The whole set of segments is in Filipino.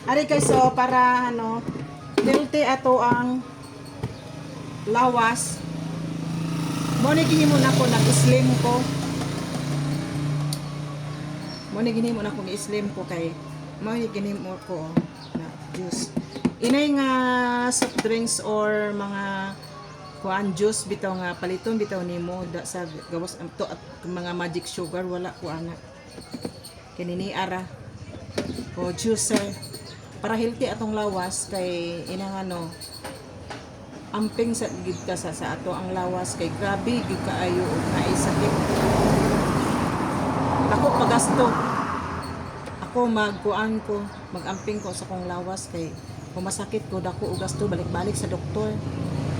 Ari kay so para ano, healthy ato ang lawas. Mo ni gihimo na ko nag-slim ko. Mo ni gihimo na ko ni-slim ko kay mo ni gihimo ko na juice. Inay nga soft drinks or mga kuan juice bitaw nga paliton bitaw nimo da sa gawas to at mga magic sugar wala ko ana. Kinini ara. O juicer para healthy atong lawas kay inang ano amping sa gid ka sa ato ang lawas kay grabe gid kaayo og naay sakit. Ako pagasto. Ako magkuan ko, magamping ko sa kong lawas kay kung masakit ko dako og gasto balik-balik sa doktor.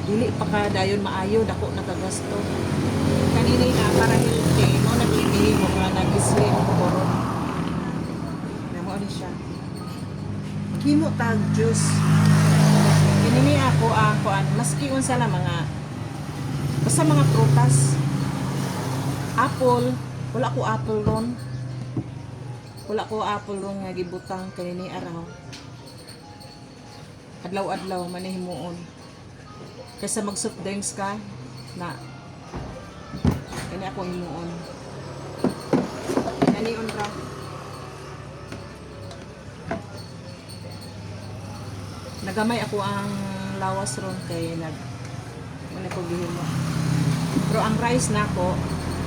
Dili pa ka dayon maayo dako nakagasto. Kanina na para healthy mo naglilihi mo nga nag-slim ko ron. Namo ni siya. Himo tag juice. Kinini ako ang kuan maski unsa lang mga basta mga prutas. Apple, wala ko apple ron. Wala ko apple ron nga gibutang kanini araw. Adlaw-adlaw manihimuon. Kaysa mag soft drinks ka na kani ako himuon. Kanion ra. Nagamay ako ang lawas ron kay wala ko gihimo. Pero ang rice nako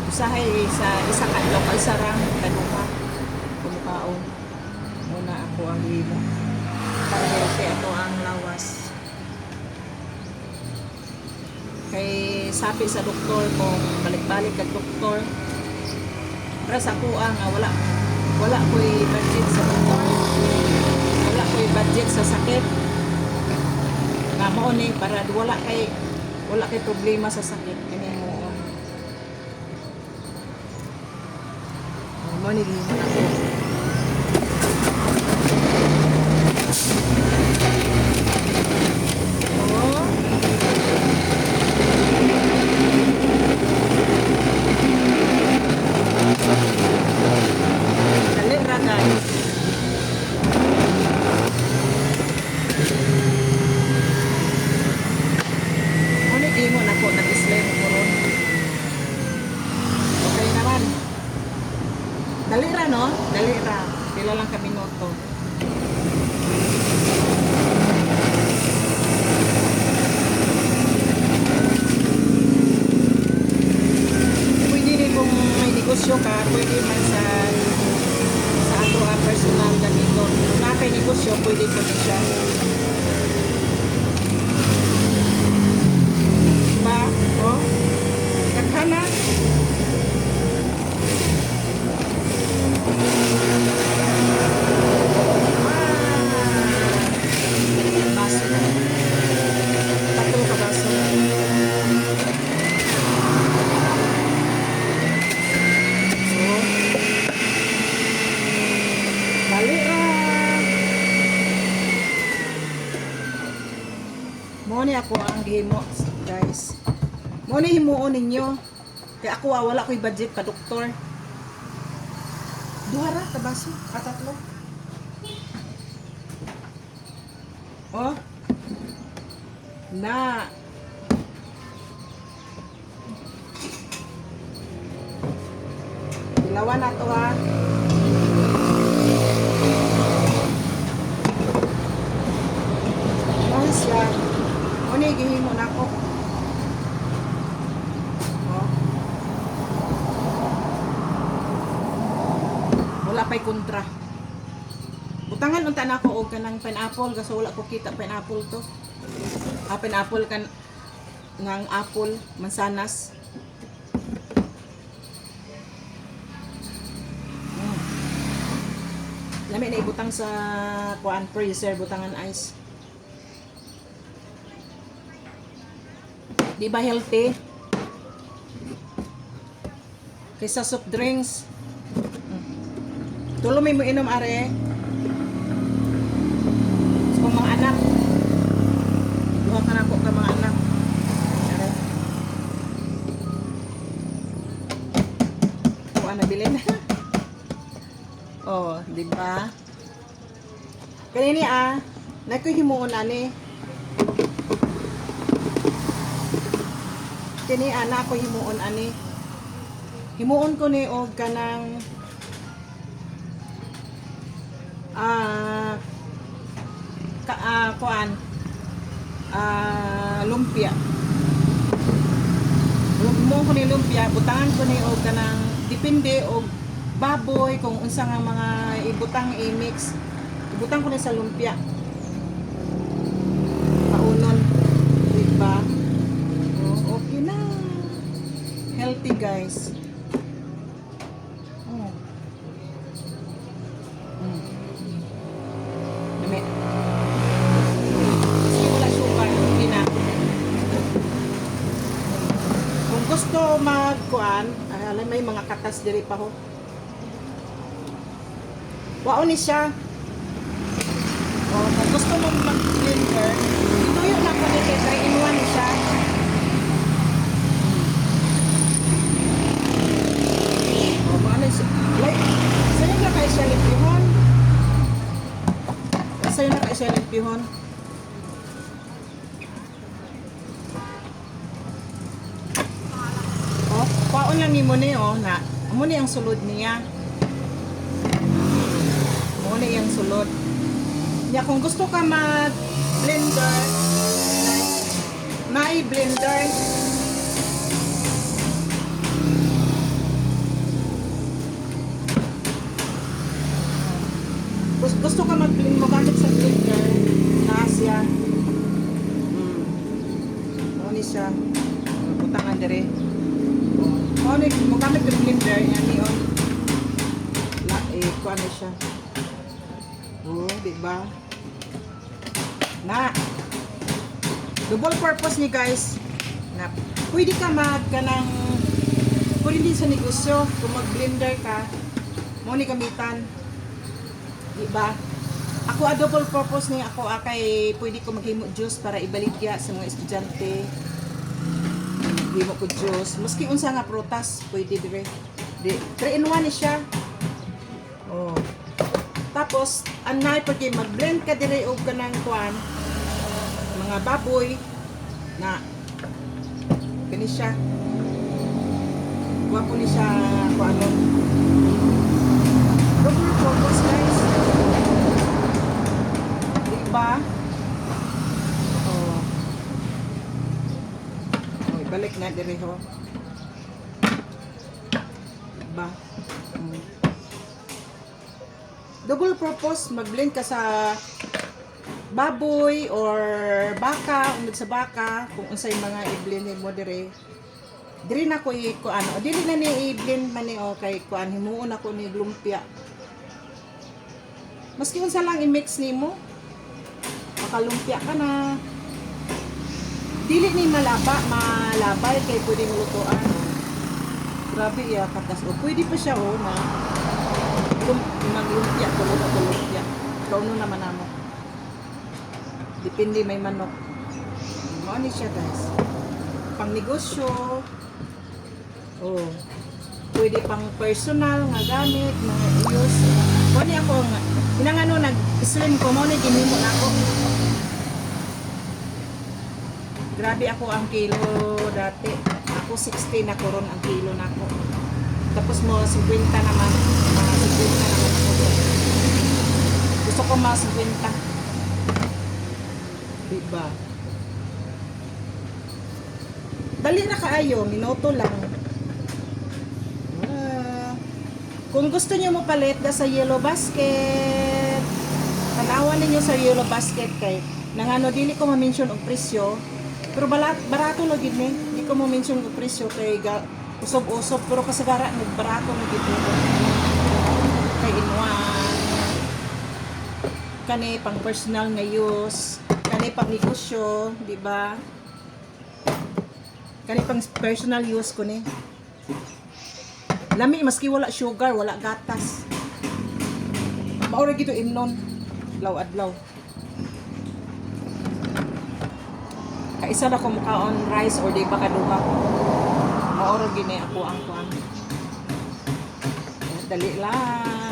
usahay sa isa kadlaw kay sarang kaduha kumukaon. Muna ako ang gihimo. Para healthy ato ang lawas. Kay sabi sa doktor kung balik-balik kag doktor. Para sa ako nga wala ko'y budget sa doktor. Wala ko'y budget sa sakit. Nga mo ni para wala kay problema sa sakit kini mo mo ni gihimo na ko. Oh. Dali ra guys. Mo na ko nag-slim ko ron. Okay naman. Dali ra no? Dali ra. Pila lang ka minuto. Pwede rin kung may negosyo ka, pwede man sa ato personal ganito. Kung na kay negosyo, pwede po din siya. Oh, kakana. Baso. Tatlo ka baso. Oh. Bali mo ni ako ang gihimo, guys. Mo ni himuon ninyo. Kaya ako wala ko'y budget pa doktor. Duha ra ka baso, katatlo. Oh. Na. Ilawan na to ha. Ano siya? Mo ni gihimo na ko. Pay kontra. Butangan unta na ako og kanang pineapple kasi wala ko kita pineapple to. Pineapple kan ngang apple, mansanas. Lami na ibutang sa kuan freezer butangan ice. Di ba healthy? Kaysa soft drinks. Tulo may mo inom are. So, kung mga anak. Duha ka na ko ka mga anak. Are. Kuha na bilhin. Oh, di ba? Kanini na ko himuon ani. Kini ana ko himuon ani. Himuon ko ni og kanang kuan lumpia. Himuon ko ni lumpia, butangan ko ni og kanang depende og baboy kung unsa nga mga ibutang i-mix. Ibutang ko ni sa lumpia. Paunon, diba? Oh, okay na. Healthy guys. Oh. Dami. Kasi wala sugar, okay na. Kung gusto magkuan, alam may mga katas diri pa ho. Wao ni siya. Oh, kung gusto mo mag-blender, ituyo na ko ni kay 3-in-1 siya. Oh, paano siya? Like, sa'yo na kayo siya limpihon. Sa'yo na kayo siya limpihon. Oh, paon lang ni mo ni na. Amo ni ang sulod niya. Amo ni ang sulod. Ya, kung gusto ka mag-blender, may blender. Gusto ka mag-blend mo gamit sa blender, siya. Ano siya? Butangan dire. Ano mo gamit ng blender, yan yun. Kuha na siya. Oh, diba? Na double purpose ni guys. Na pwede ka pwede din sa negosyo kung mag-blender ka, mo ni gamitan. Diba? Ako double purpose ni ako kay pwede ko maghimo juice para ibaligya sa mga estudyante. Maghimo ko juice. Maski unsa nga prutas, pwede dire. 3-in-1 ni siya. Oh. Tapos, anay pag mag-blend ka dire og kanang kuan, mga baboy na kani siya. Wapo ni siya kuano. Double purpose guys. Diba? Oh. Oh, balik na dire ho. Diba? Double purpose, mag-blend ka sa baboy or baka, unod sa baka, kung unsay mga i-blend mo dire. Dire na ko ano, dili na ni i-blend man ni kay kuan himuon ako ni lumpia. Maski unsa lang i-mix nimo, makalumpia ka na. Dili ni malabay kay pwede mo lutuan. Grabe ya katas. O pwede pa siya na maglumpia, lumpia. Kauno naman namo. Depende may manok. Ano siya guys? Pang negosyo. Oh. Pwede pang personal nga gamit, mga use. Kani ako nga inangano nag-slim ko mo ni ginimo nako. Grabe ako ang kilo dati. Ako 60 na koron ang kilo nako. Tapos mo 50 naman. Mga 50 naman ako. Gusto ko mga 50. Diba? Dali na kaayo, minuto lang. Kung gusto niyo mo palit sa Yellow Basket, tanawan ninyo sa Yellow Basket kay nangano dili ko ma-mention og presyo, pero barato lang gid ni. Di ko ma-mention og presyo kay usog-usog pero kasagara nagbarato na gid kay inwan. Kani pang personal nga use, kani pang negosyo, di ba? Kani pang personal use ko ni. Lami maski wala sugar, wala gatas. Maura gito imnon, adlaw-adlaw. Kaisa na ko mukaon rice or di ba kaduha. Maura gini ako ang kuan. Dali lang.